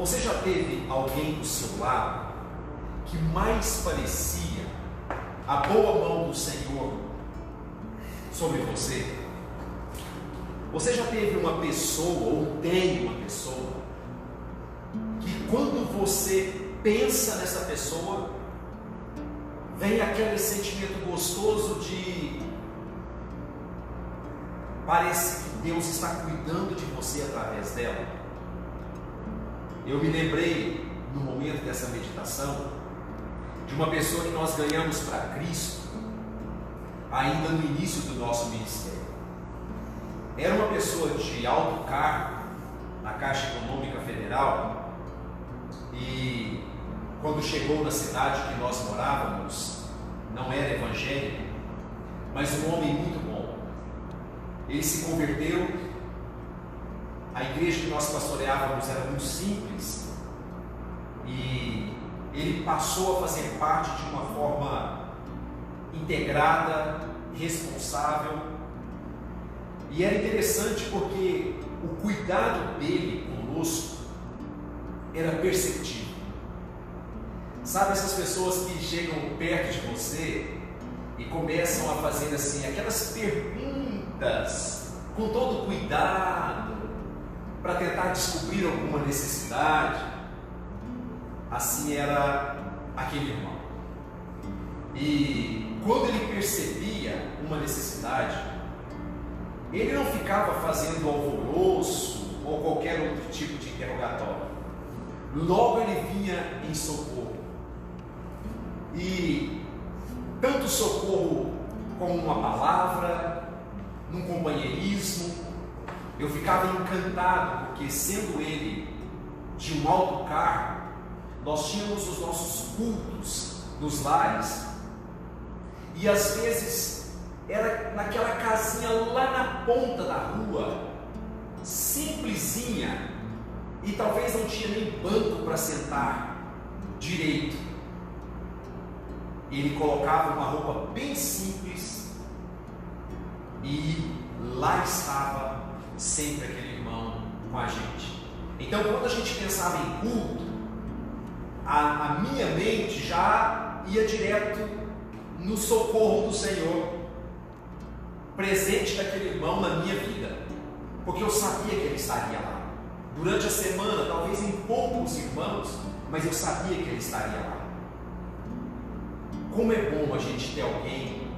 Você já teve alguém do seu lado que mais parecia a boa mão do Senhor sobre você? Você já teve uma pessoa, ou tem uma pessoa, que quando você pensa nessa pessoa, vem aquele sentimento gostoso de parece que Deus está cuidando de você através dela? Eu me lembrei, no momento dessa meditação, de uma pessoa que nós ganhamos para Cristo, ainda no início do nosso ministério. Era uma pessoa de alto cargo, na Caixa Econômica Federal, e quando chegou na cidade que nós morávamos, não era evangélico, mas um homem muito bom. Ele se converteu. A igreja que nós pastoreávamos era muito simples e ele passou a fazer parte de uma forma integrada, responsável, e era interessante porque o cuidado dele conosco era perceptível. Sabe essas pessoas que chegam perto de você e começam a fazer assim aquelas perguntas com todo cuidado para tentar descobrir alguma necessidade? Assim era aquele irmão. E quando ele percebia uma necessidade, ele não ficava fazendo alvoroço ou qualquer outro tipo de interrogatório. Logo ele vinha em socorro. E tanto socorro com uma palavra, num companheirismo. Eu ficava encantado, porque sendo ele de um alto cargo, nós tínhamos os nossos cultos nos lares, e às vezes era naquela casinha lá na ponta da rua, simplesinha, e talvez não tinha nem banco para sentar direito. Ele colocava uma roupa bem simples, e lá estava sempre aquele irmão com a gente. Então, quando a gente pensava em culto, a minha mente já ia direto no socorro do Senhor, presente daquele irmão na minha vida, porque eu sabia que ele estaria lá. Durante a semana, talvez em poucos irmãos, mas eu sabia que ele estaria lá. Como é bom a gente ter alguém,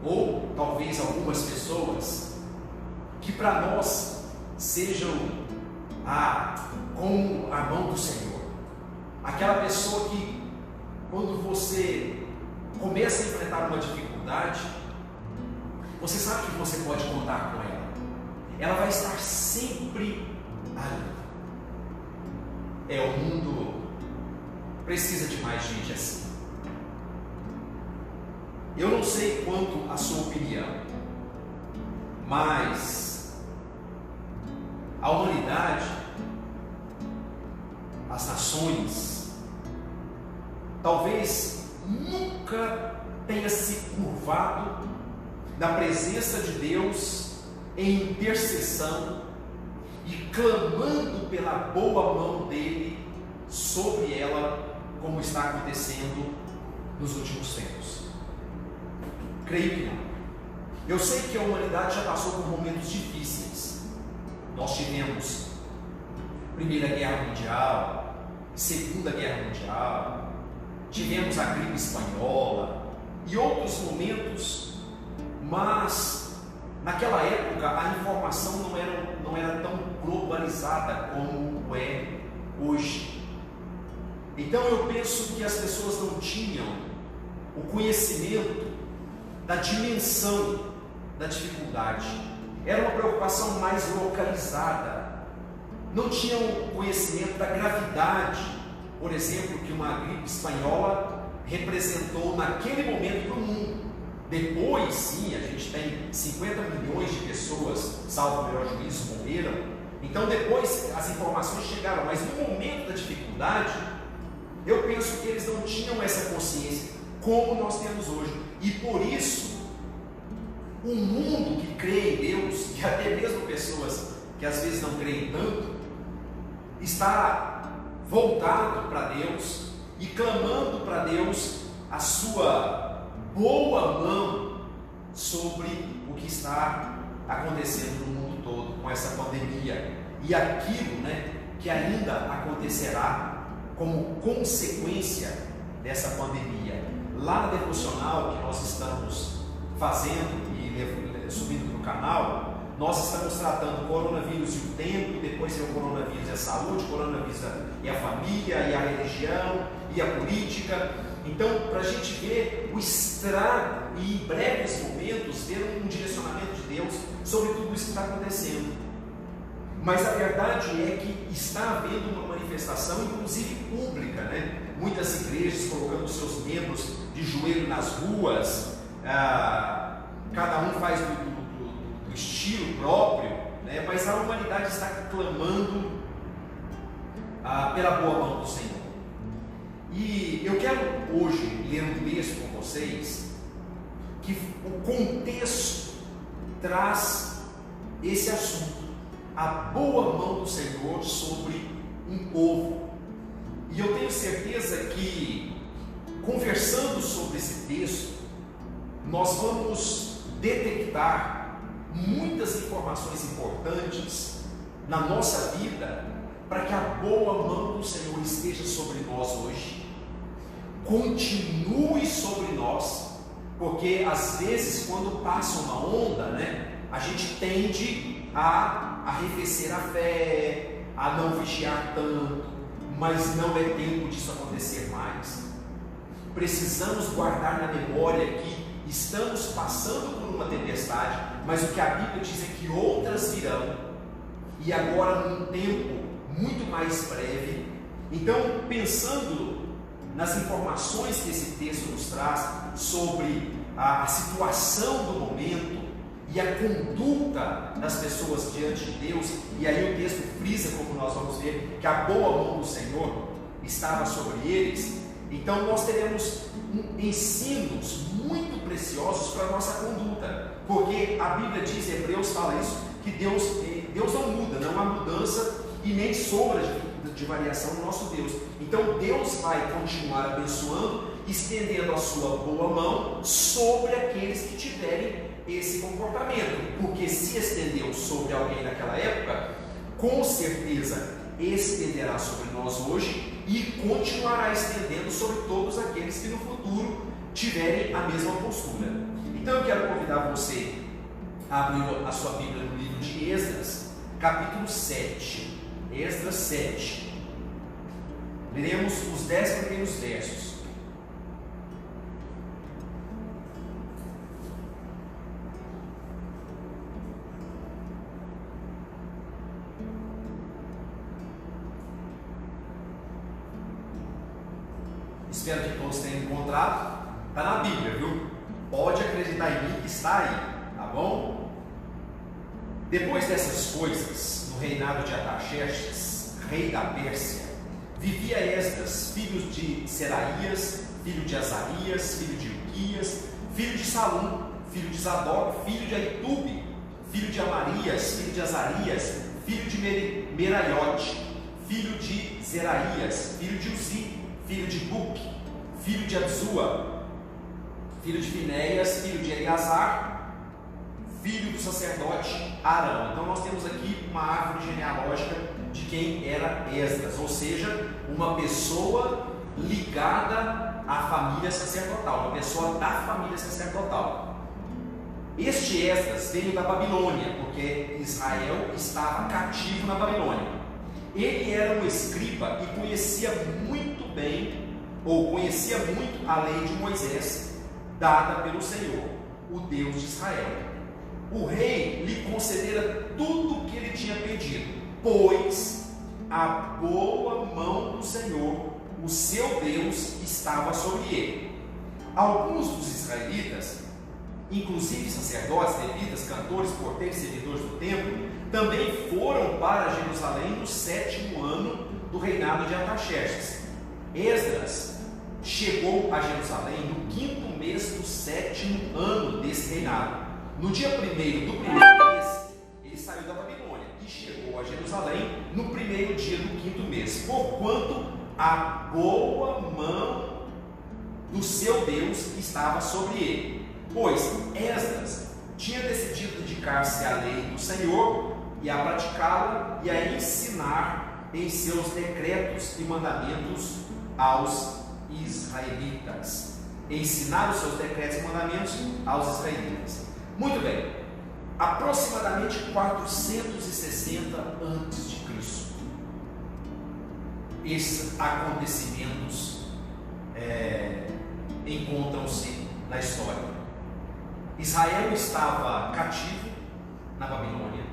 ou talvez algumas pessoas, que para nós sejam como a mão do Senhor. Aquela pessoa que, quando você começa a enfrentar uma dificuldade, você sabe que você pode contar com ela. Ela vai estar sempre ali. O mundo precisa de mais gente assim. Eu não sei quanto a sua opinião, mas a humanidade, as nações, talvez nunca tenha se curvado na presença de Deus em intercessão e clamando pela boa mão dele sobre ela, como está acontecendo nos últimos tempos. Creio que não. Eu sei que a humanidade já passou por momentos difíceis. Nós tivemos Primeira Guerra Mundial, Segunda Guerra Mundial, tivemos a gripe espanhola e outros momentos, mas naquela época a informação não era tão globalizada como é hoje. Então eu penso que as pessoas não tinham o conhecimento da dimensão da dificuldade. Era uma preocupação mais localizada. Não tinham conhecimento da gravidade, por exemplo, que uma gripe espanhola representou naquele momento para o mundo. Depois, sim, a gente tem 50 milhões de pessoas, salvo o melhor juízo, morreram. Então depois as informações chegaram, mas no momento da dificuldade, eu penso que eles não tinham essa consciência como nós temos hoje. E por isso, o mundo que crê em Deus, e até mesmo pessoas que às vezes não creem tanto, está voltado para Deus e clamando para Deus a sua boa mão sobre o que está acontecendo no mundo todo com essa pandemia e aquilo, que ainda acontecerá como consequência dessa pandemia. Lá na devocional que nós estamos fazendo e subindo no canal, nós estamos tratando o coronavírus e o tempo, depois é o coronavírus e a saúde, o coronavírus e a família, e a religião, e a política. Então, para a gente ver o estrago e em breves momentos ver um direcionamento de Deus sobre tudo isso que está acontecendo. Mas a verdade é que está havendo uma manifestação, inclusive pública, muitas igrejas colocando seus membros de joelho nas ruas, cada um faz do estilo próprio, mas a humanidade está clamando pela boa mão do Senhor. E eu quero hoje ler um texto com vocês que o contexto traz esse assunto, a boa mão do Senhor sobre um povo. E eu tenho certeza que, conversando sobre esse texto, nós vamos detectar muitas informações importantes na nossa vida para que a boa mão do Senhor esteja sobre nós hoje, continue sobre nós, porque às vezes quando passa uma onda, a gente tende a arrefecer a fé, a não vigiar tanto, mas não é tempo disso acontecer mais. Precisamos guardar na memória que estamos passando por uma tempestade, mas o que a Bíblia diz é que outras virão, e agora num tempo muito mais breve. Então, pensando nas informações que esse texto nos traz sobre a situação do momento e a conduta das pessoas diante de Deus, e aí o texto frisa, como nós vamos ver, que a boa mão do Senhor estava sobre eles. Então nós teremos ensinos muito preciosos para a nossa conduta, porque a Bíblia diz, Hebreus fala isso, que Deus não muda, não há mudança e nem sombra de variação no nosso Deus. Então Deus vai continuar abençoando, estendendo a sua boa mão sobre aqueles que tiverem esse comportamento, porque se estendeu sobre alguém naquela época, com certeza estenderá sobre nós hoje e continuará estendendo sobre todos aqueles que no futuro tiverem a mesma postura. Então eu quero convidar você a abrir a sua Bíblia no livro de Esdras, capítulo 7. Esdras 7. Leremos os 10 primeiros versos. Espero que todos tenham encontrado. Está na Bíblia, viu? Pode acreditar em mim que está aí, tá bom? Depois dessas coisas, no reinado de Artaxerxes, rei da Pérsia, vivia Esdras, filho de Seraías, filho de Azarias, filho de Ilquias, filho de Salum, filho de Zadok, filho de Aitube, filho de Amarias, filho de Azarias, filho de Meraiote, filho de Zeraías, filho de Uzi, filho de Buque, filho de Abzua, filho de Finéias, filho de Eleazar, filho do sacerdote Arão. Então nós temos aqui uma árvore genealógica de quem era Esdras, ou seja, uma pessoa ligada à família sacerdotal, uma pessoa da família sacerdotal. Este Esdras veio da Babilônia, porque Israel estava cativo na Babilônia. Ele era um escriba e conhecia muito bem, ou conhecia muito a lei de Moisés, dada pelo Senhor, o Deus de Israel. O rei lhe concedera tudo o que ele tinha pedido, pois a boa mão do Senhor, o seu Deus, estava sobre ele. Alguns dos israelitas, inclusive sacerdotes, levitas, cantores, porteiros, servidores do templo, também foram para Jerusalém no 7º ano do reinado de Artaxerxes. Esdras chegou a Jerusalém no 5º mês do 7º ano desse reinado. No dia 1º do primeiro mês, ele saiu da Babilônia e chegou a Jerusalém no primeiro dia do 5º mês, porquanto a boa mão do seu Deus estava sobre ele. Pois Esdras tinha decidido dedicar-se à lei do Senhor e a praticá-la e a ensinar em seus decretos e mandamentos aos israelitas. Ensinar os seus decretos e mandamentos aos israelitas. Muito bem, aproximadamente 460 a.C. Esses acontecimentos encontram-se na história. Israel estava cativo na Babilônia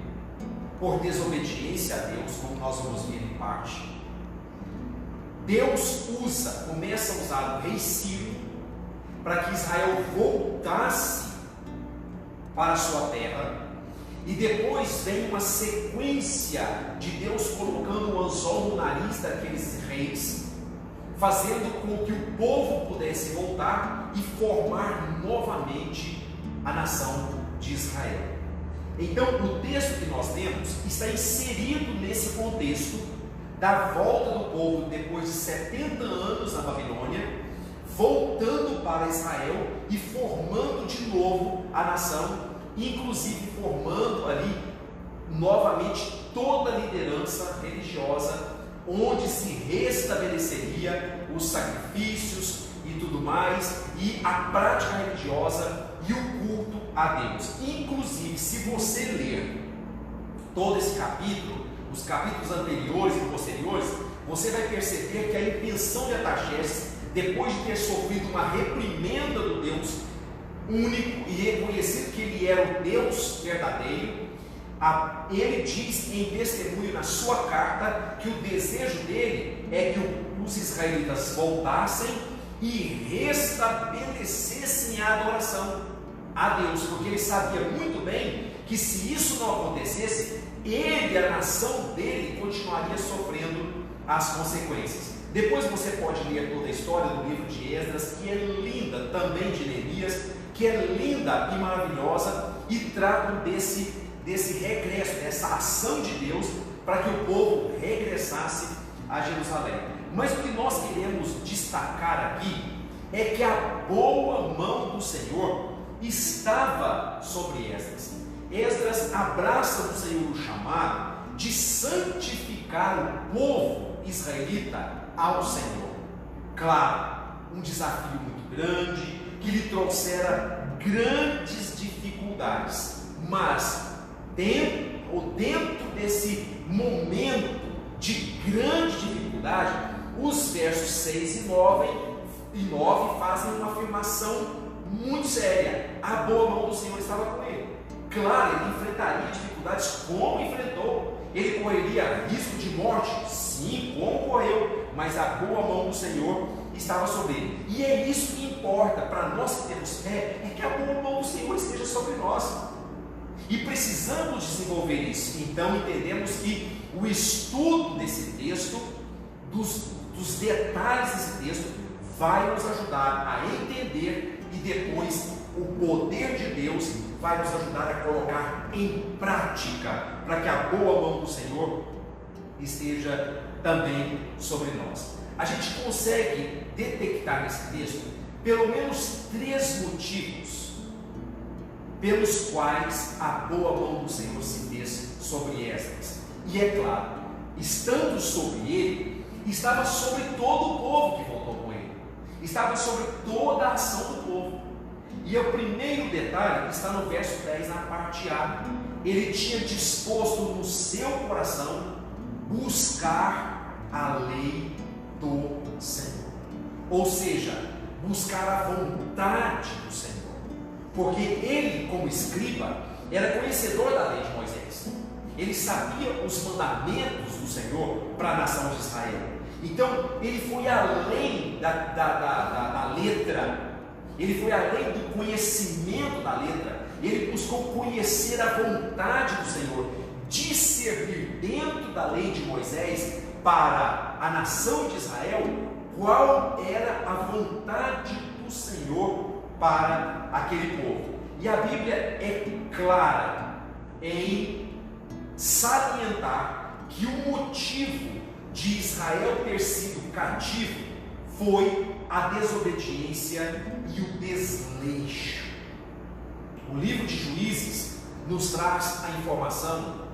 por desobediência a Deus, como nós vamos ver em parte. Deus começa a usar o rei Ciro para que Israel voltasse para a sua terra, e depois vem uma sequência de Deus colocando um anzol no nariz daqueles reis, fazendo com que o povo pudesse voltar e formar novamente a nação de Israel. Então, o texto que nós temos está inserido nesse contexto da volta do povo depois de 70 anos na Babilônia, voltando para Israel e formando de novo a nação, inclusive formando ali novamente toda a liderança religiosa, onde se restabeleceria os sacrifícios e tudo mais, e a prática religiosa e o culto a Deus. Inclusive, se você ler todo esse capítulo, os capítulos anteriores e posteriores, você vai perceber que a intenção de Artaxerxes, depois de ter sofrido uma reprimenda do Deus único e reconhecido que ele era o Deus verdadeiro, ele diz em testemunho na sua carta que o desejo dele é que os israelitas voltassem e restabelecessem a adoração a Deus, porque ele sabia muito bem que se isso não acontecesse, ele, a nação dele, continuaria sofrendo as consequências. Depois você pode ler toda a história do livro de Esdras, que é linda, também de Neemias, que é linda e maravilhosa, e tratam desse regresso, dessa ação de Deus para que o povo regressasse a Jerusalém. Mas o que nós queremos destacar aqui é que a boa mão do Senhor estava sobre Esdras. Esdras abraça no Senhor o chamado de santificar o povo israelita ao Senhor. Claro, um desafio muito grande, que lhe trouxera grandes dificuldades, mas dentro desse momento de grande dificuldade, os versos 6 e 9 fazem uma afirmação muito séria: a boa mão do Senhor estava com ele. Claro, ele enfrentaria dificuldades como enfrentou, ele correria risco de morte, sim, como correu, mas a boa mão do Senhor estava sobre ele. E é isso que importa para nós que temos fé, é que a boa mão do Senhor esteja sobre nós. E precisamos desenvolver isso. Então entendemos que o estudo desse texto, dos detalhes desse texto, vai nos ajudar a entender, e depois o poder de Deus vai nos ajudar a colocar em prática, para que a boa mão do Senhor esteja também sobre nós. A gente consegue detectar nesse texto pelo menos 3 motivos pelos quais a boa mão do Senhor se fez sobre Esdras. E é claro, estando sobre ele, estava sobre todo o povo que voltou com ele, estava sobre toda a ação do povo. E o primeiro detalhe está no verso 10, na parte A. Ele tinha disposto no seu coração buscar a lei do Senhor, ou seja, buscar a vontade do Senhor, porque ele, como escriba, era conhecedor da lei de Moisés, ele sabia os mandamentos do Senhor para a nação de Israel. Então ele foi além da letra, ele foi além do conhecimento da letra, ele buscou conhecer a vontade do Senhor, discernir dentro da lei de Moisés para a nação de Israel qual era a vontade do Senhor para aquele povo. E a Bíblia é clara em salientar que o motivo de Israel ter sido cativo foi a desobediência e o desleixo. O livro de Juízes nos traz a informação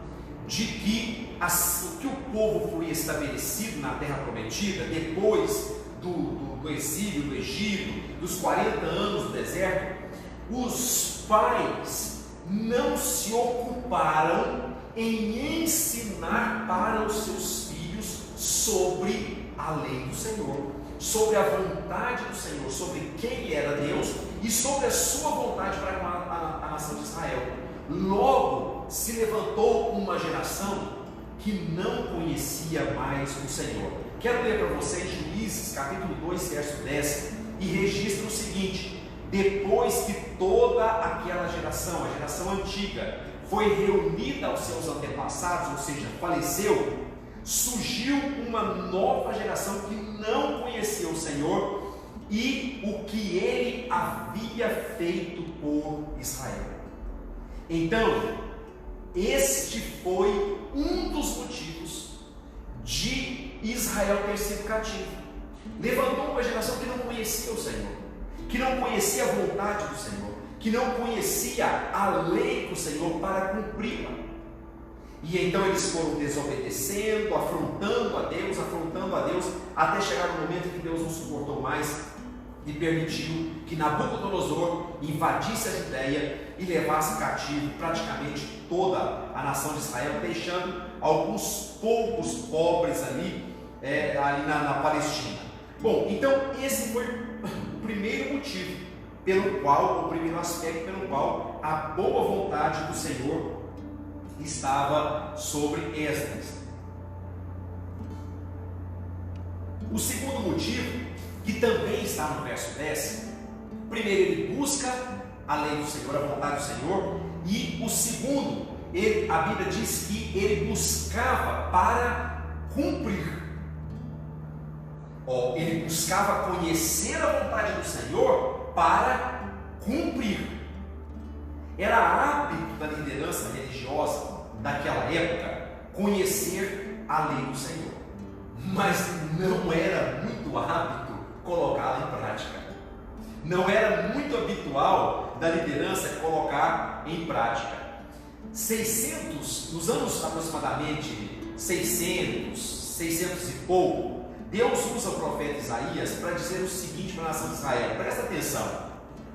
de que assim que o povo foi estabelecido na terra prometida, depois do exílio do Egito, dos 40 anos do deserto, os pais não se ocuparam em ensinar para os seus filhos sobre a lei do Senhor, sobre a vontade do Senhor, sobre quem era Deus e sobre a sua vontade para com a nação de Israel. Logo se levantou uma geração que não conhecia mais o Senhor. Quero ler para vocês Juízes, capítulo 2, verso 10, e registra o seguinte: depois que toda aquela geração, a geração antiga, foi reunida aos seus antepassados, ou seja, faleceu, surgiu uma nova geração que não conhecia o Senhor e o que ele havia feito por Israel. Então, este foi um dos motivos de Israel ter sido cativo. Levantou uma geração que não conhecia o Senhor, que não conhecia a vontade do Senhor, que não conhecia a lei do Senhor para cumpri-la. E então eles foram desobedecendo, afrontando a Deus, até chegar no momento em que Deus não suportou mais e permitiu que Nabucodonosor invadisse a Judéia e levasse cativo praticamente toda a nação de Israel, deixando alguns poucos pobres ali na Palestina. Bom, então esse foi o primeiro motivo o primeiro aspecto pelo qual a boa vontade do Senhor estava sobre Esdras. O segundo motivo, que também está no verso 10, primeiro ele busca a lei do Senhor, a vontade do Senhor, e o segundo, a Bíblia diz que ele buscava para cumprir. Ele buscava conhecer a vontade do Senhor para cumprir. Era hábito da liderança religiosa daquela época conhecer a lei do Senhor, mas não era muito hábito colocá-la em prática. Não era muito habitual da liderança colocar em prática. Nos anos aproximadamente 600 e pouco, Deus usa o profeta Isaías para dizer o seguinte para a nação de Israel: presta atenção,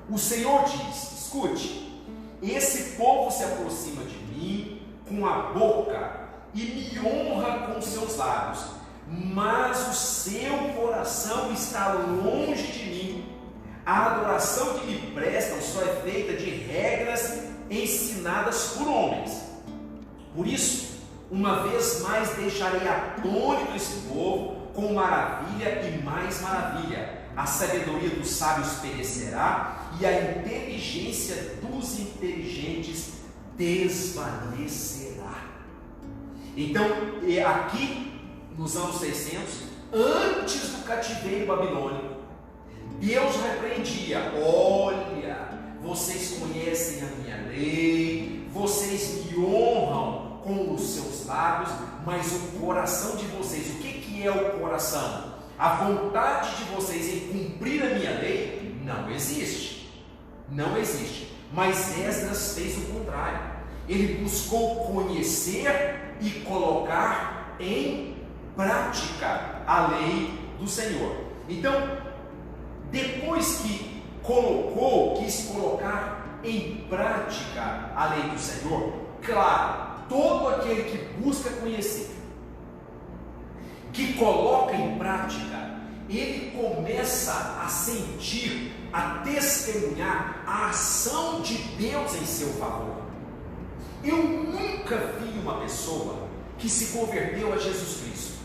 o Senhor diz, escute, esse povo se aproxima de mim com a boca e me honra com os seus lábios, mas o seu coração está longe de mim. A adoração que me prestam só é feita de regras ensinadas por homens. Por isso, uma vez mais deixarei atônito esse povo com maravilha e mais maravilha. A sabedoria dos sábios perecerá e a inteligência dos inteligentes desvanecerá. Então, aqui nos anos 600, antes do cativeiro babilônico, Deus repreendia: olha, vocês conhecem a minha lei, vocês me honram com os seus lábios, mas o coração de vocês, o que é o coração? A vontade de vocês em cumprir a minha lei não existe. Não existe. Mas Esdras fez o contrário. Ele buscou conhecer e colocar em prática a lei do Senhor. Então, depois que quis colocar em prática a lei do Senhor, claro, todo aquele que busca conhecer, que coloca em prática, ele começa a sentir, a testemunhar a ação de Deus em seu favor. Eu nunca vi uma pessoa que se converteu a Jesus Cristo,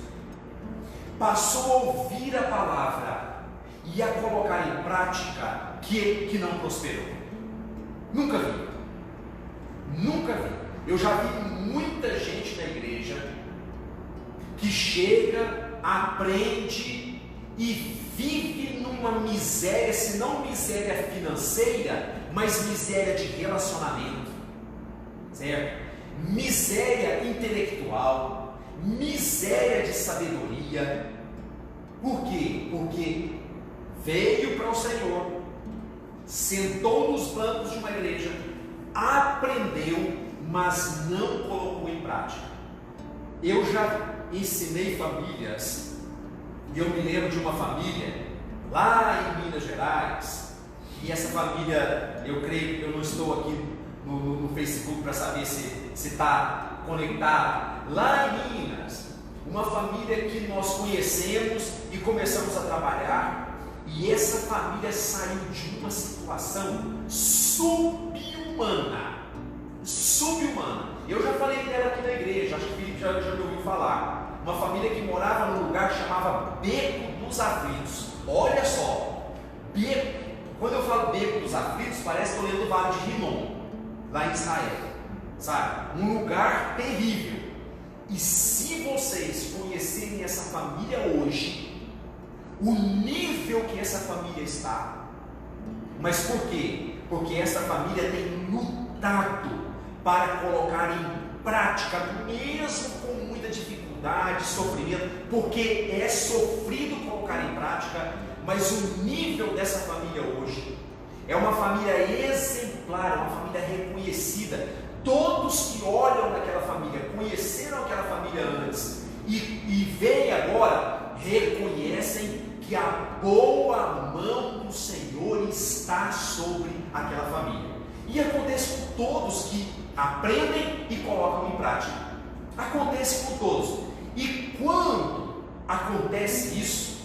passou a ouvir a palavra e a colocar em prática que não prosperou. Nunca vi. Nunca vi. Eu já vi muita gente na igreja que chega, aprende e vive numa miséria, se não miséria financeira, mas miséria de relacionamento, certo? Miséria intelectual, miséria de sabedoria. Por quê? Porque veio para o Senhor, sentou nos bancos de uma igreja, aprendeu, mas não colocou em prática. Eu já ensinei famílias, e eu me lembro de uma família lá em Minas Gerais, e essa família, eu creio, eu não estou aqui no Facebook para saber se está conectado, lá em Minas, uma família que nós conhecemos e começamos a trabalhar, e essa família saiu de uma situação subhumana. Eu já falei dela aqui na igreja, acho que o Felipe já me ouviu falar. Uma família que morava num lugar que chamava Beco dos Aflitos. Olha só, Beco. Quando eu falo Beco dos Aflitos, parece que eu lembro do Vale de Rinom, lá em Israel, sabe? Um lugar terrível. E se vocês conhecerem essa família hoje, o nível que essa família está, mas por quê? Porque essa família tem lutado para colocar em prática, mesmo com muita dificuldade, sofrimento, porque é sofrido colocar em prática, mas o nível dessa família hoje é uma família exemplar, uma família reconhecida. Todos que olham naquela família, conheceram aquela família antes e veem agora, reconhecem que a boa mão do Senhor está sobre aquela família. E acontece com todos que aprendem e colocam em prática. Acontece com todos. E quando acontece isso,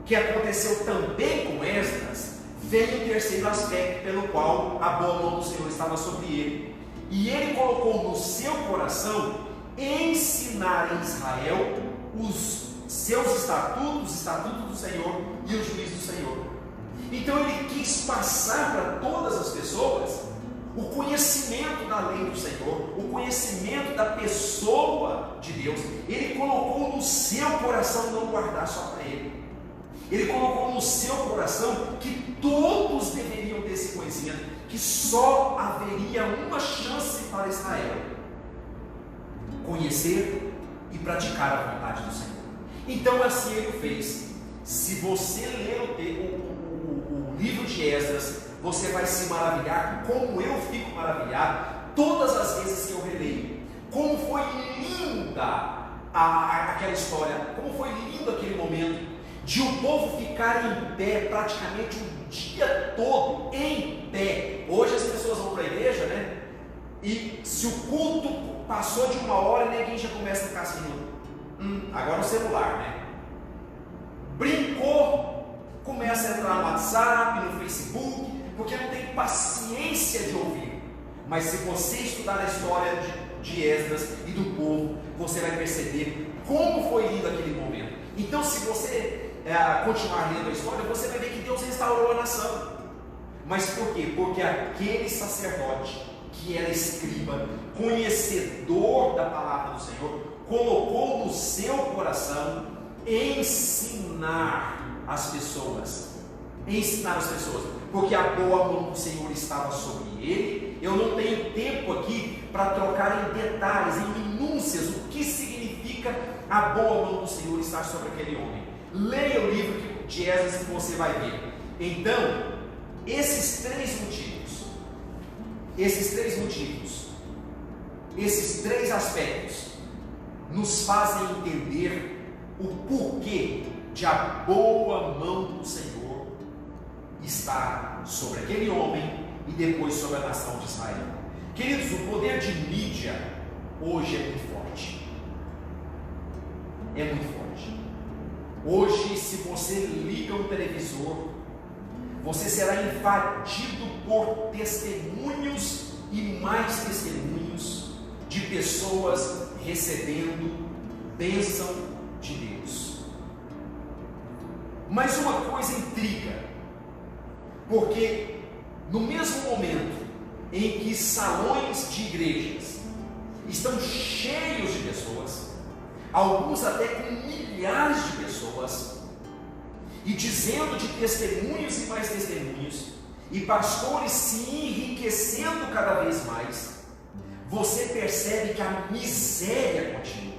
que aconteceu também com Esdras, vem o terceiro aspecto pelo qual a boa mão do Senhor estava sobre ele. E ele colocou no seu coração ensinar em Israel os seus estatutos, os estatutos do Senhor e os juízos do Senhor. Então ele quis passar para todas as pessoas o conhecimento da lei do Senhor, o conhecimento da pessoa de Deus. Ele colocou no seu coração, não guardar só para ele. Ele colocou no seu coração que todos deveriam ter esse conhecimento, que só haveria uma chance para Israel: conhecer e praticar a vontade do Senhor. Então assim ele fez. Se você ler o livro de Esdras, você vai se maravilhar, como eu fico maravilhado todas as vezes que eu releio. Como foi linda aquela história, como foi lindo aquele momento de o povo ficar em pé praticamente o dia todo em pé. Hoje as pessoas vão para a igreja, né? E se o culto passou de 1 hora, ninguém já começa a ficar assim, agora o celular, né? Brincou, começa a entrar no WhatsApp, no Facebook, porque não tem paciência de ouvir. Mas se você estudar a história de Esdras e do povo, você vai perceber como foi lindo aquele momento. Então, se você continuar lendo a história, você vai ver que Deus restaurou a nação. Mas por quê? Porque aquele sacerdote que era escriba, conhecedor da palavra do Senhor, colocou no seu coração ensinar as pessoas, porque a boa mão do Senhor estava sobre ele. Eu não tenho tempo aqui para trocar em detalhes, em minúcias, o que significa a boa mão do Senhor estar sobre aquele homem. Leia o livro de Esdras que você vai ver. Então, esses três três aspectos nos fazem entender o porquê de a boa mão do Senhor estar sobre aquele homem e depois sobre a nação de Israel. Queridos, o poder de mídia hoje é muito forte. É muito forte. Hoje, se você liga o televisor, você será invadido por testemunhos e mais testemunhos de pessoas recebendo bênção de Deus. Mas uma coisa intriga, porque no mesmo momento em que salões de igrejas estão cheios de pessoas, alguns até com milhares de pessoas, e dizendo de testemunhos e mais testemunhos, e pastores se enriquecendo cada vez mais, você percebe que a miséria continua.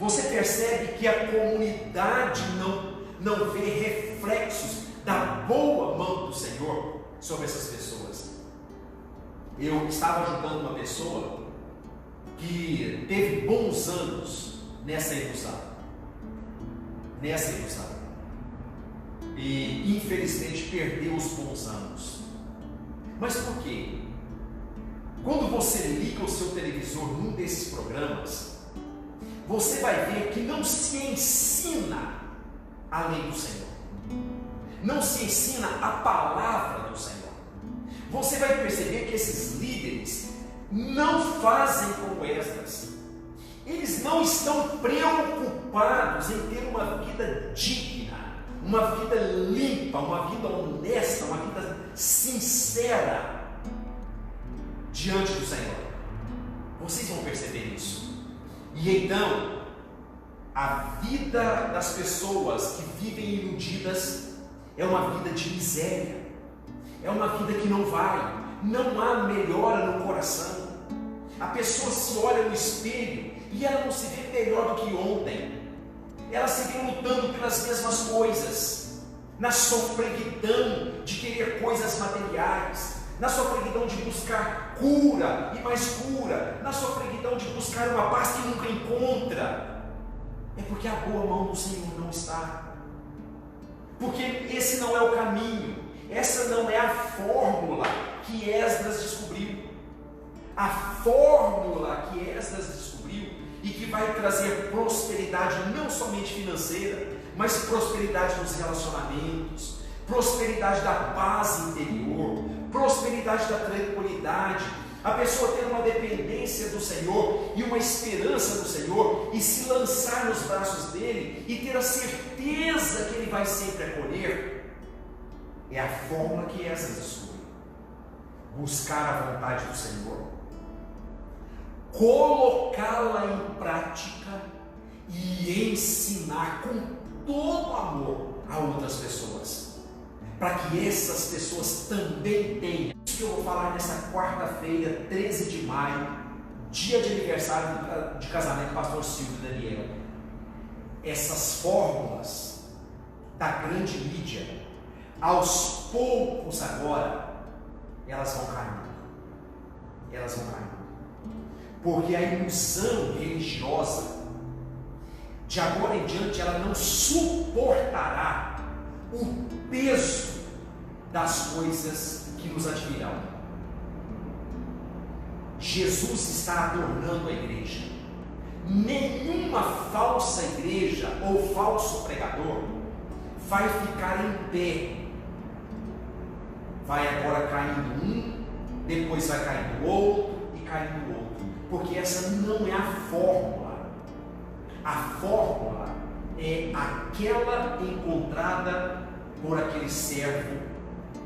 Você percebe que a comunidade não vê reflexos da boa mão do Senhor sobre essas pessoas. Eu estava ajudando uma pessoa que teve bons anos nessa ilusão. E infelizmente perdeu os bons anos. Mas por quê? Quando você liga o seu televisor num desses programas, você vai ver que não se ensina a lei do Senhor, não se ensina a palavra do Senhor. Você vai perceber que esses líderes não fazem como Esdras. Eles não estão preocupados em ter uma vida digna, uma vida limpa, uma vida honesta, uma vida sincera diante do Senhor. Vocês vão perceber isso. E então, a vida das pessoas que vivem iludidas é uma vida de miséria, é uma vida que não há melhora no coração. A pessoa se olha no espelho e ela não se vê melhor do que ontem. Ela se vê lutando pelas mesmas coisas, na sofreguidão de querer coisas materiais, na sofreguidão de buscar cura e mais cura, na sofreguidão de buscar uma paz que nunca encontra. É porque a boa mão do Senhor não está, porque esse não é o caminho, essa não é a fórmula que Esdras descobriu. A fórmula que Esdras descobriu e que vai trazer prosperidade não somente financeira, mas prosperidade nos relacionamentos, prosperidade da paz interior, prosperidade da tranquilidade, a pessoa ter uma dependência do Senhor e uma esperança no Senhor e se lançar nos braços dele e ter a certeza que ele vai sempre acolher. É a fórmula que Esdras descobriu. Buscar a vontade do Senhor, colocá-la em prática e ensinar com todo amor a outras pessoas, para que essas pessoas também tenham. Isso que eu vou falar nessa quarta-feira, 13 de maio, dia de aniversário de casamento do pastor Silvio e Daniel. Essas fórmulas da grande mídia, aos poucos agora, elas vão caindo. Porque a ilusão religiosa, de agora em diante, ela não suportará o peso das coisas que nos admiram. Jesus está adornando a igreja. Nenhuma falsa igreja ou falso pregador vai ficar em pé. Vai agora caindo um, depois vai caindo outro e caindo outro. Porque essa não é a fórmula. A fórmula é aquela encontrada por aquele servo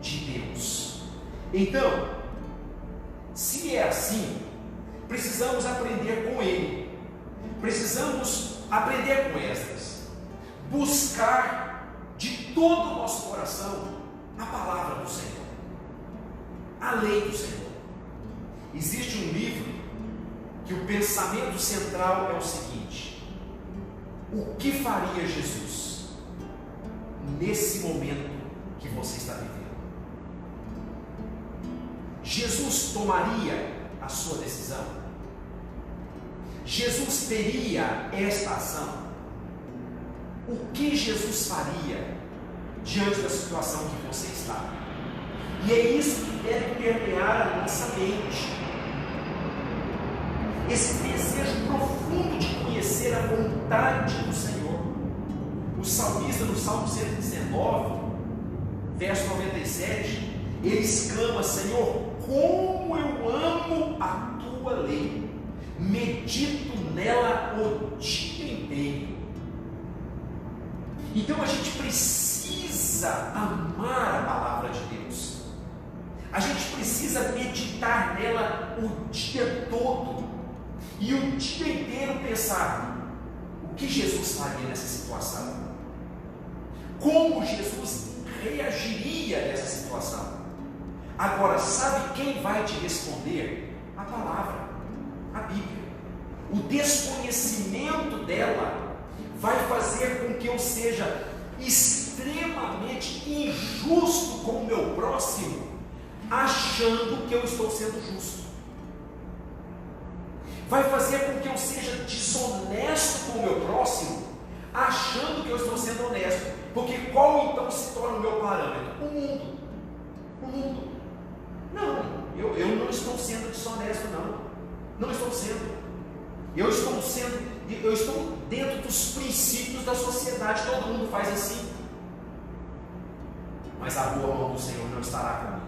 de Deus. Então, se é assim, precisamos aprender com ele. Precisamos aprender com Esdras. Buscar de todo o nosso coração a palavra do Senhor, a lei do Senhor. Existe um livro que o pensamento central é o seguinte: o que faria Jesus nesse momento que você está vivendo? Jesus tomaria a sua decisão? Jesus teria esta ação? O que Jesus faria diante da situação que você está? E é isso que deve permear a nossa mente. Esse desejo profundo de conhecer a vontade do Senhor. O salmista, no Salmo 119, verso 97, ele exclama: Senhor, como eu amo a tua lei, medito nela o dia inteiro. Então a gente precisa amar a palavra de Deus, a gente precisa meditar nela o dia todo. E o dia inteiro pensar: o que Jesus faria nessa situação? Como Jesus reagiria nessa situação? Agora, sabe quem vai te responder? A palavra, a Bíblia. o desconhecimento dela vai fazer com que eu seja extremamente injusto com o meu próximo, achando que eu estou sendo justo. Vai fazer com que eu seja desonesto com o meu próximo, achando que eu estou sendo honesto. Porque qual então se torna o meu parâmetro? O mundo. O mundo. Não, eu não estou sendo desonesto, não. Não estou sendo. Eu estou dentro dos princípios da sociedade. Todo mundo faz assim. Mas a boa mão do Senhor não estará comigo.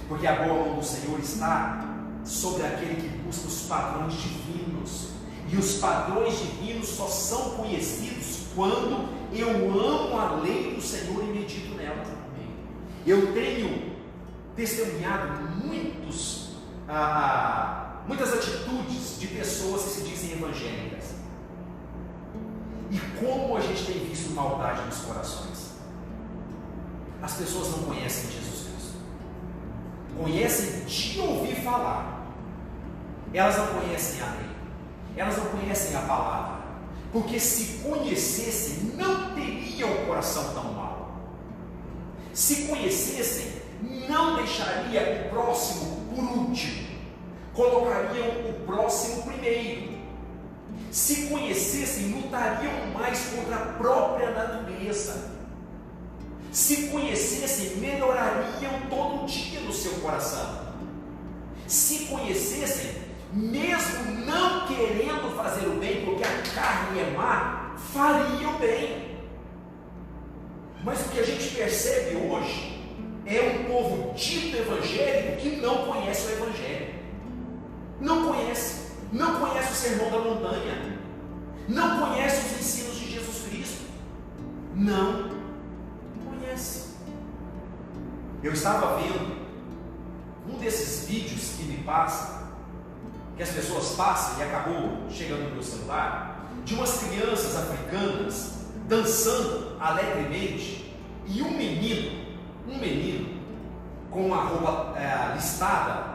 Porque a boa mão do Senhor está sobre aquele que busca os padrões divinos. E os padrões divinos só são conhecidos quando eu amo a lei do Senhor e medito nela. Eu tenho testemunhado muitas atitudes de pessoas que se dizem evangélicas. E como a gente tem visto maldade nos corações. As pessoas não conhecem Jesus Cristo. Conhecem de ouvir falar. Elas não conhecem a lei. Elas não conhecem a palavra. Porque se conhecessem, não teriam o coração tão mau. Se conhecessem, não deixaria o próximo por último. Colocariam o próximo primeiro. Se conhecessem, lutariam mais contra a própria natureza. Se conhecessem, melhorariam todo dia no seu coração. Se conhecessem, mesmo não querendo fazer o bem, porque a carne é má, fariam o bem. Mas o que a gente percebe hoje é um povo dito evangélico que não conhece o Evangelho. Não conhece o sermão da montanha, não conhece os ensinos de Jesus Cristo, não conhece. Eu estava vendo um desses vídeos que me passa, que as pessoas passam e acabou chegando no meu celular, de umas crianças africanas dançando alegremente, e um menino com uma roupa listada,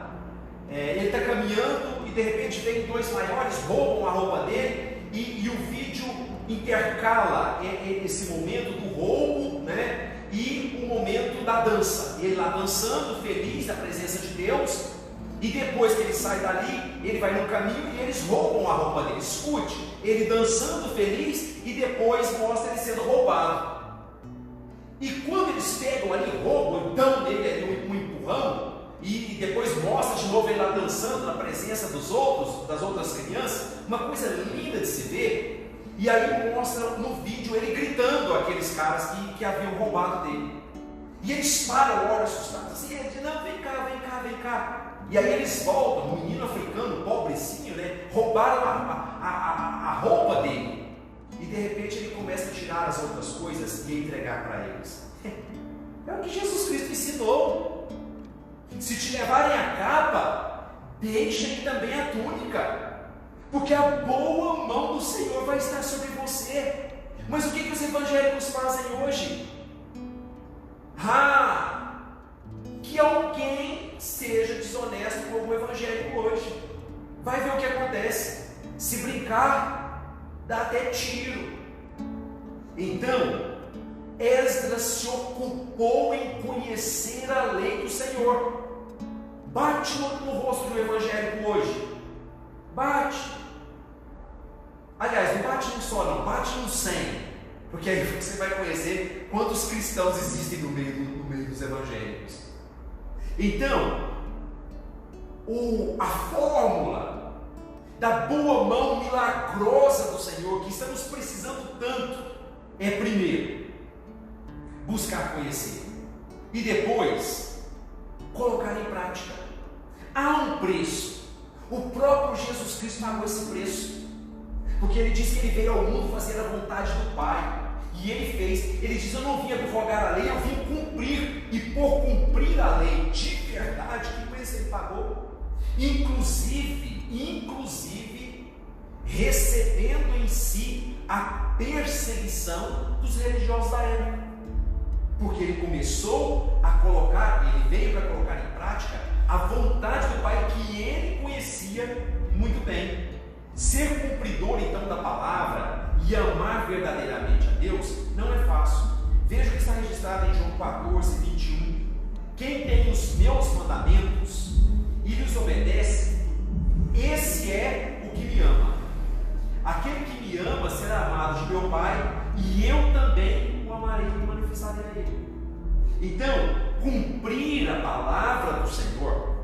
ele está caminhando e de repente vem dois maiores, roubam a roupa dele, e o vídeo intercala esse momento do roubo, né, e o momento da dança, ele lá dançando, feliz da presença de Deus. E depois que ele sai dali, ele vai no caminho e eles roubam a roupa dele. Escute, ele dançando feliz e depois mostra ele sendo roubado. E quando eles pegam ali, roubam, dão nele ali um empurrão, e depois mostra de novo ele lá dançando na presença dos outros, das outras crianças, uma coisa linda de se ver. E aí mostra no vídeo ele gritando aqueles caras que haviam roubado dele. E eles param, olham assustados, assim, ele diz, não, vem cá, vem cá, vem cá. E aí eles voltam, um menino africano, pobrecinho, né? Roubaram a roupa dele. E de repente ele começa a tirar as outras coisas e entregar para eles. É o que Jesus Cristo ensinou. Se te levarem a capa, deixem também a túnica, porque a boa mão do Senhor vai estar sobre você. Mas o que os evangélicos fazem hoje? Que alguém seja desonesto com o evangélico hoje. Vai ver o que acontece. Se brincar, dá até tiro. Então, Esdras se ocupou em conhecer a lei do Senhor. Bate no rosto do evangélico hoje. Bate. Aliás, não bate um só não, bate um 100. Porque aí você vai conhecer quantos cristãos existem no meio dos evangélicos. Então, a fórmula da boa mão milagrosa do Senhor, que estamos precisando tanto, é primeiro, buscar conhecer. E depois, colocar em prática. Há um preço. O próprio Jesus Cristo pagou esse preço. Porque ele disse que ele veio ao mundo fazer a vontade do Pai. E ele fez. Ele diz, eu não vim abrogar a lei, eu vim cumprir. E por cumprir a lei de verdade, que preço ele pagou? Inclusive, recebendo em si a perseguição dos religiosos da época. Porque ele começou a colocar, ele veio para colocar em prática a vontade do Pai que ele conhecia muito bem. Ser cumpridor então da palavra e amar verdadeiramente a Deus não é fácil. Veja o que está registrado em João 14, 21. Quem tem os meus mandamentos e lhes obedece, esse é o que me ama. Aquele que me ama será amado de meu Pai, e eu também o amarei e manifestarei a ele. Então, cumprir a palavra do Senhor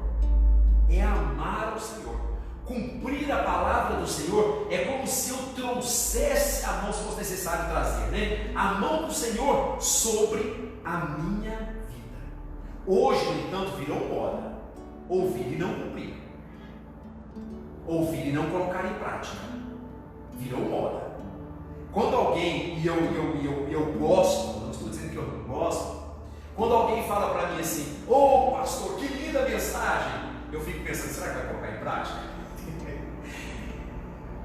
é amar o Senhor. Cumprir a palavra do Senhor é como se eu trouxesse a mão, se fosse necessário trazer, né? A mão do Senhor sobre a minha vida. Hoje, no entanto, virou moda ouvir e não cumprir, ouvir e não colocar em prática. Virou moda. Quando alguém, e eu gosto, não estou dizendo que eu não gosto, quando alguém fala para mim assim: ô pastor, que linda mensagem, eu fico pensando, será que vai colocar em prática?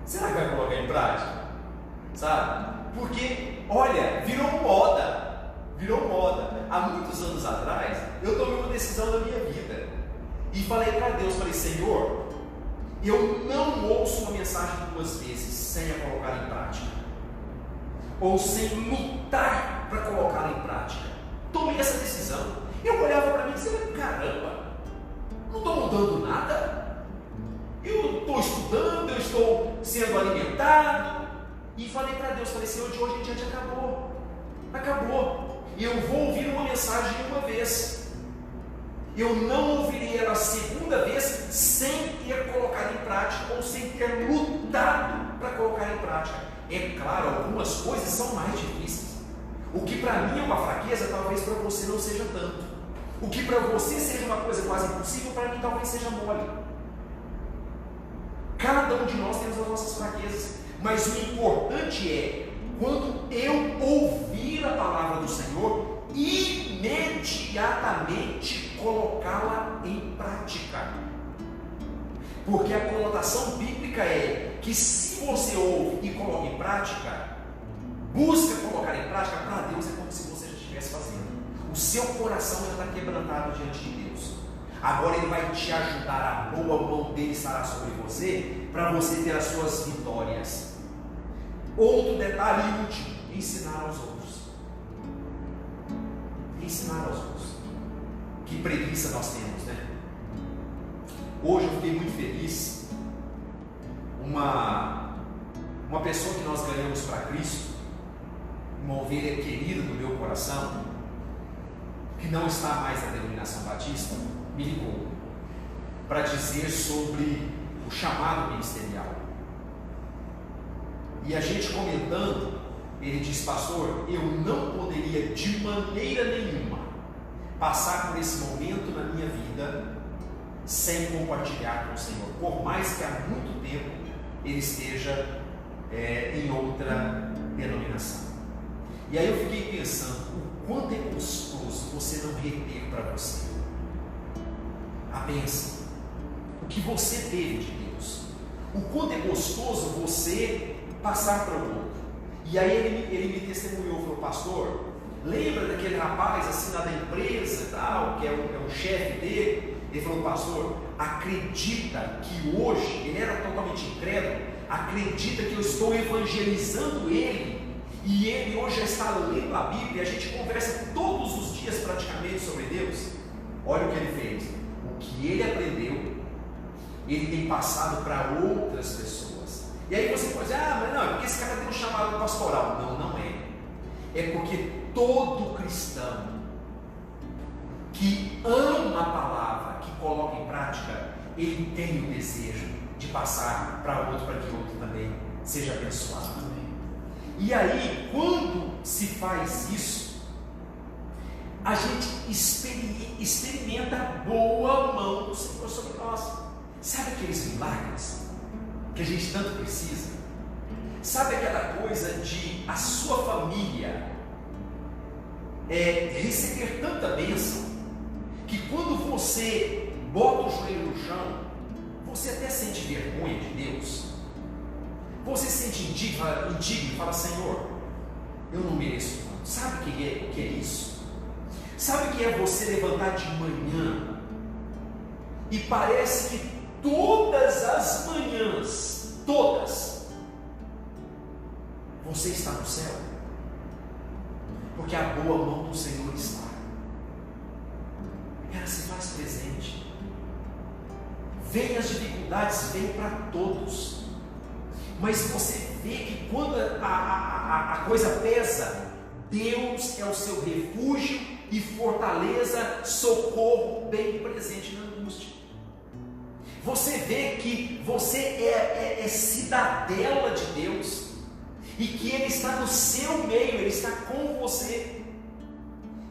Será que vai colocar em prática? Sabe? Porque, olha, virou moda. Virou moda. Há muitos anos atrás, eu tomei uma decisão na minha vida e falei para Deus, falei: Senhor, eu não ouço uma mensagem 2 vezes sem a colocar em prática, ou sem lutar para colocá-la em prática. Tomei essa decisão. Eu olhava para mim e dizia: caramba, não estou mudando nada. Eu estou estudando, eu estou sendo alimentado. E falei para Deus, falei: Senhor, de hoje em diante acabou. Acabou. Eu vou ouvir uma mensagem uma vez. Eu não ouvirei ela a segunda vez sem ter colocado em prática, ou sem ter lutado para colocar em prática. É claro, algumas coisas são mais difíceis. O que para mim é uma fraqueza, talvez para você não seja tanto. O que para você seja uma coisa quase impossível, para mim talvez seja mole. Cada um de nós temos as nossas fraquezas, mas o importante é, quando eu ouvir a palavra do Senhor, imediatamente colocá-la em prática. Porque a conotação bíblica é que se você ouve e coloca em prática, busca colocar em prática, para Deus é como se você já estivesse fazendo. O seu coração já está quebrantado diante de Deus. Agora Ele vai te ajudar, a boa mão dele estará sobre você, para você ter as suas vitórias. Outro detalhe último: ensinar aos outros. Ensinar aos outros. Que preguiça nós temos, né? Hoje eu fiquei muito feliz. Uma pessoa que nós ganhamos para Cristo, uma ovelha querida do meu coração, que não está mais na denominação batista, me ligou para dizer sobre o chamado ministerial. E a gente comentando, ele disse: pastor, eu não poderia de maneira nenhuma passar por esse momento na minha vida sem compartilhar com o Senhor, por mais que há muito tempo ele esteja em outra denominação. E aí eu fiquei pensando, o quanto é gostoso você não reter para você a bênção, o que você teve de Deus, o quanto é gostoso você passar para o outro. E aí ele me testemunhou, falou: pastor, lembra daquele rapaz assim lá da empresa e tal, que é o chefe dele? Ele falou: pastor, acredita que hoje, ele era totalmente incrédulo, acredita que eu estou evangelizando ele, e ele hoje já está lendo a Bíblia, a gente conversa todos os dias praticamente sobre Deus. Olha o que ele fez, o que ele aprendeu, ele tem passado para outras pessoas. E aí você pode dizer: mas não, é porque esse cara tem um chamado pastoral. Não, não é. É porque todo cristão que ama a palavra, que coloca em prática, ele tem o desejo de passar para outro, para que o outro também seja abençoado. Amém. E aí, quando se faz isso, a gente experimenta a boa mão do Senhor sobre nós. Sabe aqueles milagres que a gente tanto precisa? Sabe aquela coisa de a sua família receber tanta bênção, que quando você bota o joelho no chão, você até sente vergonha de Deus, você se sente indigno e fala: Senhor, eu não mereço tanto. Sabe o que é isso? Sabe o que é você levantar de manhã e parece que todas as manhãs todas, você está no céu, porque a boa mão do Senhor está. Ela se faz presente. Vem as dificuldades, vem para todos. Mas você vê que quando a coisa pesa, Deus é o seu refúgio e fortaleza, socorro bem presente na angústia. Você vê que você é cidadela de Deus e que Ele está no seu meio, Ele está com você.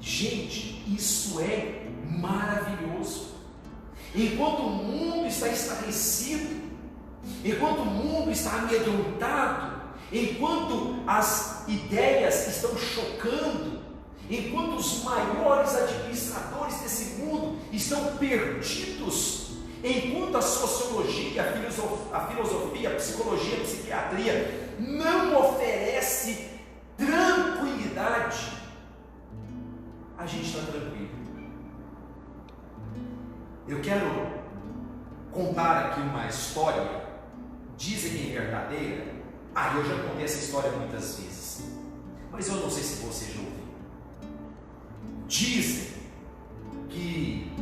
Gente, isso é maravilhoso. Enquanto o mundo está estarrecido, enquanto o mundo está amedrontado, enquanto as ideias estão chocando, enquanto os maiores administradores desse mundo estão perdidos, enquanto a sociologia, a filosofia, a psicologia, a psiquiatria não oferece tranquilidade, a gente está tranquilo. Eu quero contar aqui uma história, dizem que é verdadeira. Eu já contei essa história muitas vezes, mas eu não sei se você já ouviu. Dizem que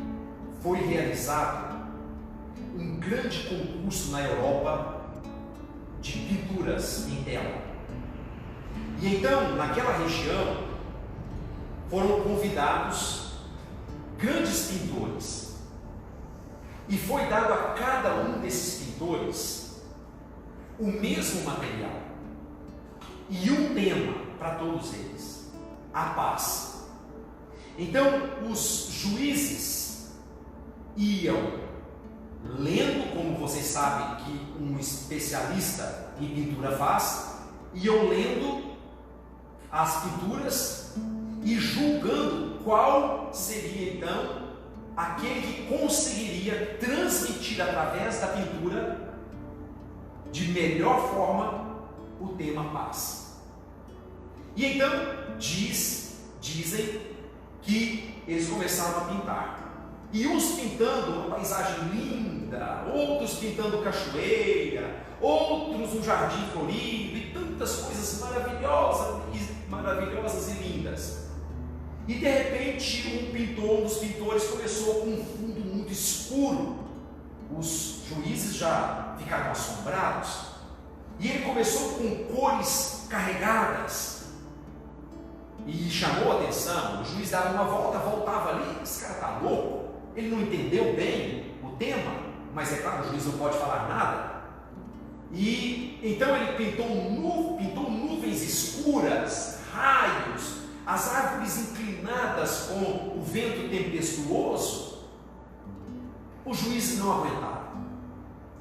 foi realizado um grande concurso na Europa de pinturas em tela. E então, naquela região, foram convidados grandes pintores. E foi dado a cada um desses pintores o mesmo material e um tema para todos eles: a paz. Então os juízes iam lendo, como vocês sabem que um especialista em pintura faz, iam lendo as pinturas e julgando qual seria então aquele que conseguiria transmitir através da pintura de melhor forma o tema paz. E então dizem que eles começaram a pintar, e uns pintando uma paisagem linda, outros pintando cachoeira, outros um jardim florido e tantas coisas maravilhosas e lindas. E de repente um dos pintores começou com um fundo muito escuro. Os juízes já ficaram assombrados, e ele começou com cores carregadas e chamou a atenção. O juiz dava uma volta, voltava ali: esse cara está louco, ele não entendeu bem o tema. Mas é claro, o juiz não pode falar nada. E então ele pintou nuvens escuras, raios, as árvores inclinadas com o vento tempestuoso. Os juízes não aguentaram,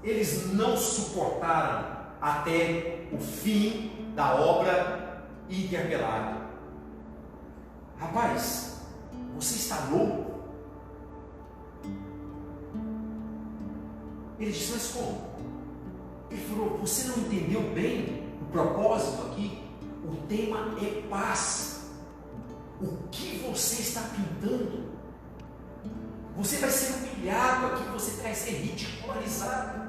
eles não suportaram até o fim da obra e interpelaram: rapaz, você está louco? Ele disse: mas como? Ele falou: você não entendeu bem o propósito aqui? O tema é paz. O que você está pintando? Você vai ser humilhado aqui, você vai ser ridicularizado.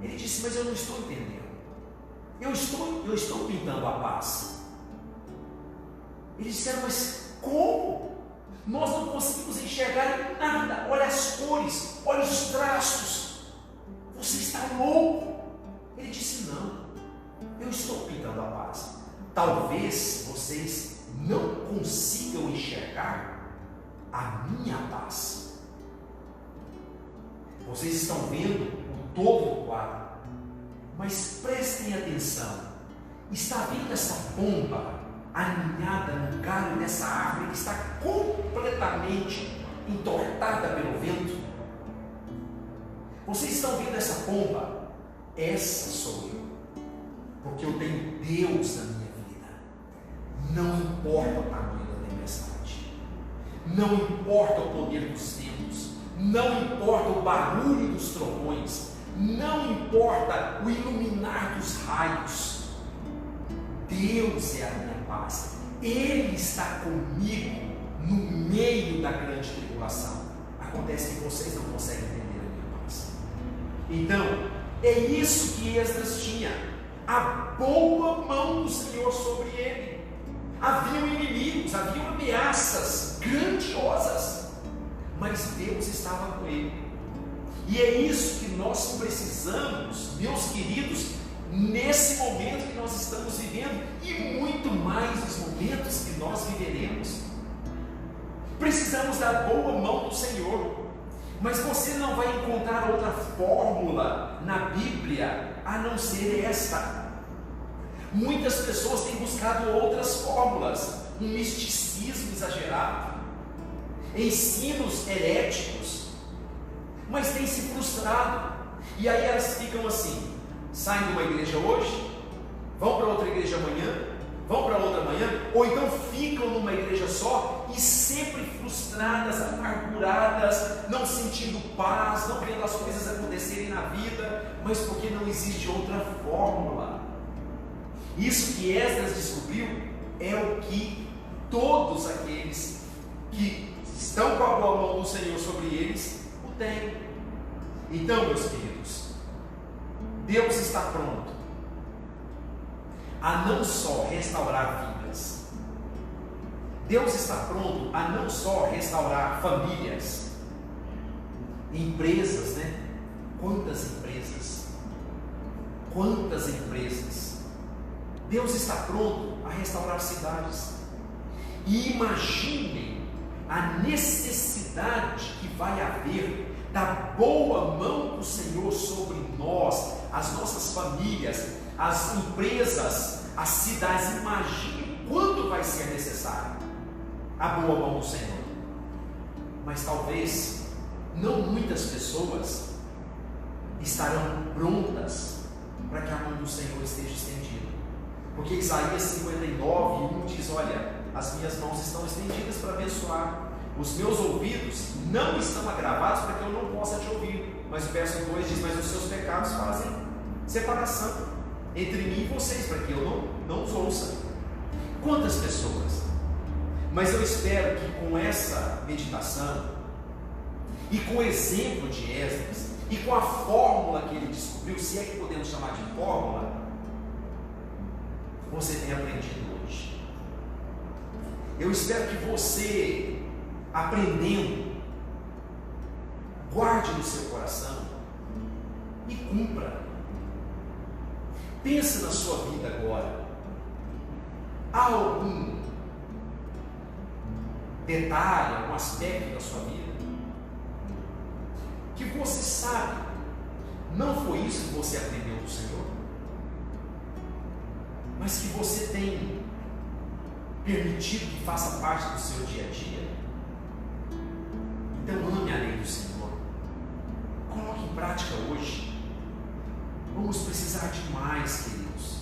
Ele disse: mas eu não estou entendendo. Eu estou pintando a paz. Eles disseram: mas como? Nós não conseguimos enxergar nada. Olha as cores, olha os traços. Você está louco? Ele disse: não, eu estou pintando a paz. Talvez vocês não consigam enxergar a minha paz. Vocês estão vendo o todo do quadro, mas prestem atenção. Está vendo essa pomba aninhada no galho dessa árvore que está completamente entortada pelo vento? Vocês estão vendo essa pomba? Essa sou eu, porque eu tenho Deus na minha vida. Não importa o tamanho da tempestade, não importa o poder dos ventos, não importa o barulho dos trovões, não importa o iluminar dos raios. Deus é a minha paz. Ele está comigo no meio da grande tribulação. Acontece que vocês não conseguem entender a minha paz. Então, É isso que Esdras tinha, a boa mão do Senhor sobre ele. Haviam inimigos, haviam ameaças grandiosas, mas Deus estava com ele. E é isso que nós precisamos, meus queridos, nesse momento que nós estamos vivendo, e muito mais nos momentos que nós viveremos. Precisamos da boa mão do Senhor. Mas você não vai encontrar outra fórmula na Bíblia a não ser esta. Muitas pessoas têm buscado outras fórmulas, um misticismo exagerado, ensinos heréticos, mas têm se frustrado. E aí elas ficam assim: saem de uma igreja hoje, vão para outra igreja amanhã, vão para outra amanhã, ou então ficam numa igreja só e sempre frustradas, amarguradas, não sentindo paz, não vendo as coisas acontecerem na vida, mas porque não existe outra fórmula. Isso que Esdras descobriu é o que todos aqueles que estão com a boa mão do Senhor sobre eles o têm. Então, meus queridos, Deus está pronto a não só restaurar vidas, Deus está pronto a não só restaurar famílias, empresas, né? Quantas empresas, quantas empresas. Deus está pronto a restaurar cidades. E imaginem a necessidade que vai haver da boa mão do Senhor sobre nós, as nossas famílias, as empresas, as cidades. Imagine quando vai ser necessário a boa mão do Senhor. Mas talvez não muitas pessoas estarão prontas para que a mão do Senhor esteja estendida, porque Isaías 59:1 diz: olha, as minhas mãos estão estendidas para abençoar, os meus ouvidos não estão agravados para que eu não possa te ouvir. Mas o verso 2 diz: mas os seus pecados fazem separação entre mim e vocês, para que eu não os ouça. Quantas pessoas? Mas eu espero que com essa meditação, e com o exemplo de Esdras, e com a fórmula que ele descobriu, se é que podemos chamar de fórmula, você tenha aprendido hoje. Eu espero que você, aprendendo, guarde no seu coração e cumpra. Pense na sua vida agora. Há algum detalhe, algum aspecto da sua vida que você sabe não foi isso que você aprendeu do Senhor, mas que você tem permitido que faça parte do seu dia a dia? Então ame a lei do Senhor, coloque em prática hoje. Vamos precisar de mais, queridos.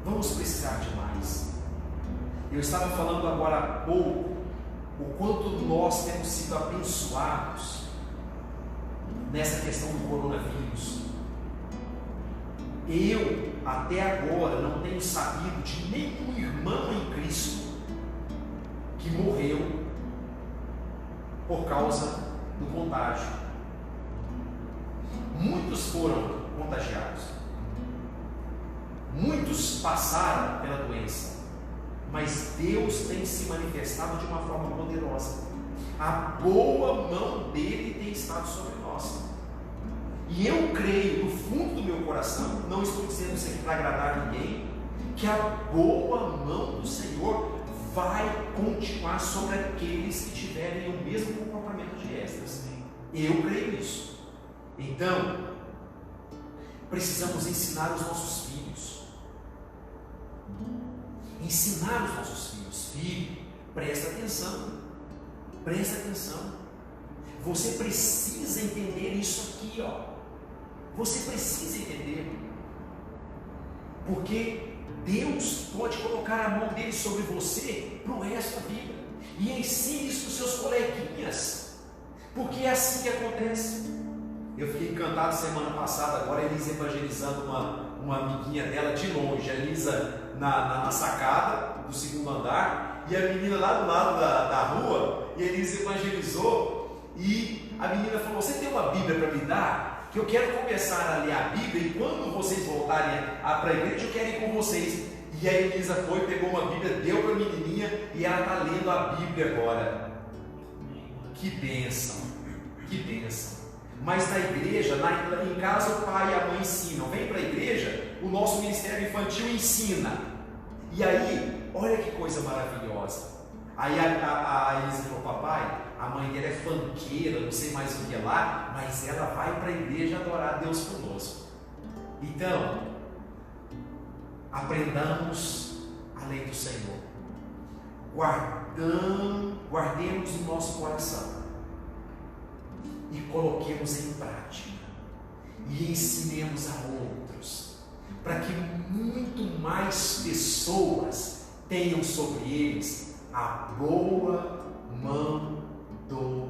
Vamos precisar de mais. Eu estava falando agora há pouco o quanto nós temos sido abençoados nessa questão do coronavírus. Eu, até agora, não tenho sabido de nenhum irmão em Cristo que morreu por causa do contágio. Muitos foram contagiados, muitos passaram pela doença, mas Deus tem se manifestado de uma forma poderosa. A boa mão dele tem estado sobre nós, e eu creio no fundo do meu coração, não estou dizendo isso aqui para agradar ninguém, que a boa mão do Senhor vai continuar sobre aqueles que tiverem o mesmo comportamento de Esdras. Eu creio nisso. Então, precisamos ensinar os nossos filhos. Ensinar os nossos filhos. Filho, presta atenção. Presta atenção. Você precisa entender isso aqui, ó. Você precisa entender. Porque Deus pode colocar a mão dele sobre você para o resto da vida. E ensine isso para os seus coleguinhas. Porque é assim que acontece. Eu fiquei encantado semana passada, agora a Elisa evangelizando uma amiguinha dela de longe, a Elisa na sacada do segundo andar, e a menina lá do lado da rua, e a Elisa evangelizou, e a menina falou: você tem uma Bíblia para me dar? que eu quero começar a ler a Bíblia, e quando vocês voltarem para a igreja, eu quero ir com vocês. E a Elisa foi, pegou uma Bíblia, deu para a menininha, e ela está lendo a Bíblia agora. Que bênção, que bênção. Mas na igreja, em casa, o pai e a mãe ensinam. Vem para a igreja, o nosso ministério infantil ensina. E aí, olha que coisa maravilhosa. Aí a Elisa falou: papai, a mãe dela é funkeira, não sei mais o que lá, mas ela vai para a igreja adorar a Deus conosco. Então, aprendamos a lei do Senhor, guardemos no nosso coração e coloquemos em prática e ensinemos a outros, para que muito mais pessoas tenham sobre eles a boa mão do